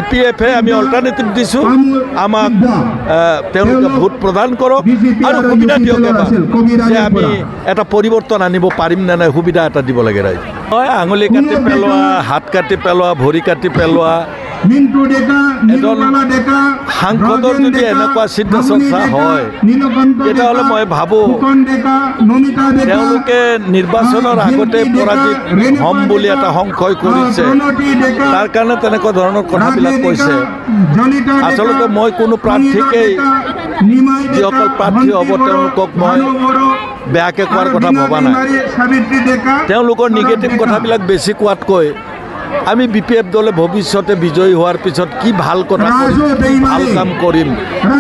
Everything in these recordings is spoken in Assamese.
ইপিএফে আমি অল্টাৰনেটিভ দিছোঁ আমাক তেওঁলোকে ভোট প্ৰদান কৰক আৰু সুবিধা দিয়ক এবাৰ যে আমি এটা পৰিৱৰ্তন আনিব পাৰিম নে নাই সুবিধা এটা দিব লাগে ৰাইজ হয় আঙুলি কাটি পেলোৱা হাত কাটি পেলোৱা ভৰি কাটি পেলোৱা সাংসদৰ যদি এনেকুৱা চিন্তা চৰ্চা হয় তেতিয়াহ'লে মই ভাবোঁ তেওঁলোকে নিৰ্বাচনৰ আগতে পৰাজিত হ'ম বুলি এটা সংশয় কৰিছে তাৰ কাৰণে তেনেকুৱা ধৰণৰ কথাবিলাক কৈছে আচলতে মই কোনো প্ৰাৰ্থীকেই যিসকল প্ৰাৰ্থী হ'ব তেওঁলোকক মই বেয়াকৈ কোৱাৰ কথা ভবা নাই তেওঁলোকৰ নিগেটিভ কথাবিলাক বেছি কোৱাতকৈ আমি বিপিএফ দলে ভৱিষ্যতে বিজয়ী হোৱাৰ পিছত কি ভাল কথা ভাল কাম কৰিম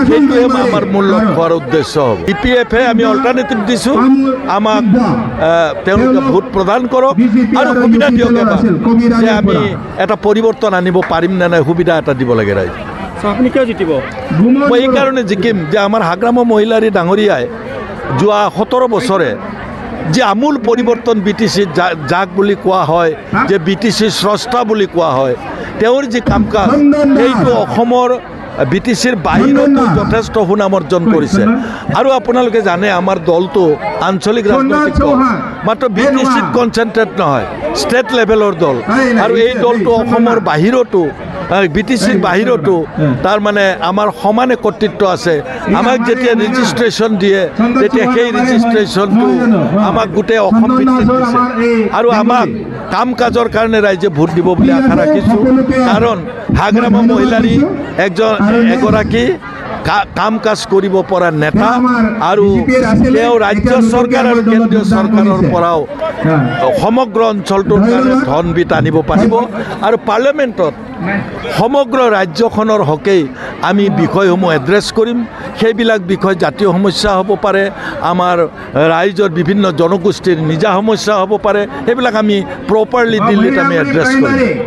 সেইটোৱে আমাৰ মূল লক্ষ্য আৰু উদ্দেশ্য হ'ব বিপিএফে আমি অল্টাৰনেটিভ দিছোঁ আমাক তেওঁলোকে ভোট প্ৰদান কৰক আৰু সুবিধা দিয়ক এবাৰ যে আমি এটা পৰিৱৰ্তন আনিব পাৰিম নে নাই সুবিধা এটা দিব লাগে ৰাইজ আপুনি কিয় জিতিব মই এইকাৰণে জিকিম যে আমাৰ হাগ্ৰামৰ মহিলাৰী ডাঙৰীয়াই যোৱা 17 বছৰে যে আমূল পৰিৱৰ্তন বিটিচি যাক বুলি কোৱা হয় যে বিটিচি স্ৰষ্টা বুলি কোৱা হয় তেওঁৰ যি কাম কাজ সেইটো অসমৰ বিটিচিৰ বাহিৰতো যথেষ্ট সুনাম অৰ্জন কৰিছে আৰু আপোনালোকে জানে আমাৰ দলটো আঞ্চলিক ৰাজনৈতিক দল মাত্ৰ বিটিচিত কনচেনট্ৰেট নহয় ষ্টেট লেভেলৰ দল আৰু এই দলটো অসমৰ বাহিৰতো বিটিচিৰ বাহিৰতো তাৰ মানে আমাৰ সমানে কৰ্তৃত্ব আছে আমাক যেতিয়া ৰেজিষ্ট্ৰেশ্যন দিয়ে তেতিয়া সেই ৰেজিষ্ট্ৰেশ্যনটো আমাক গোটেই অসম ভিত্তিত দিছে আৰু আমাক কাম কাজৰ কাৰণে ৰাইজে ভোট দিব বুলি আশা ৰাখিছোঁ কাৰণ হাগ্ৰামৰ মহিলাৰী এগৰাকী কাম কাজ কৰিব পৰা নেতা আৰু তেওঁ ৰাজ্য চৰকাৰ আৰু কেন্দ্ৰীয় চৰকাৰৰ পৰাও সমগ্ৰ অঞ্চলটোৰ কাৰণে ধন বিত্ত আনিব পাৰিব আৰু পাৰ্লিয়ামেণ্টত সমগ্ৰ ৰাজ্যখনৰ হকেই আমি বিষয়সমূহ এড্ৰেছ কৰিম সেইবিলাক বিষয় জাতীয় সমস্যা হ'ব পাৰে আমাৰ ৰাইজৰ বিভিন্ন জনগোষ্ঠীৰ নিজা সমস্যা হ'ব পাৰে সেইবিলাক আমি প্ৰপাৰলি দিল্লীত আমি এড্ৰেছ কৰিম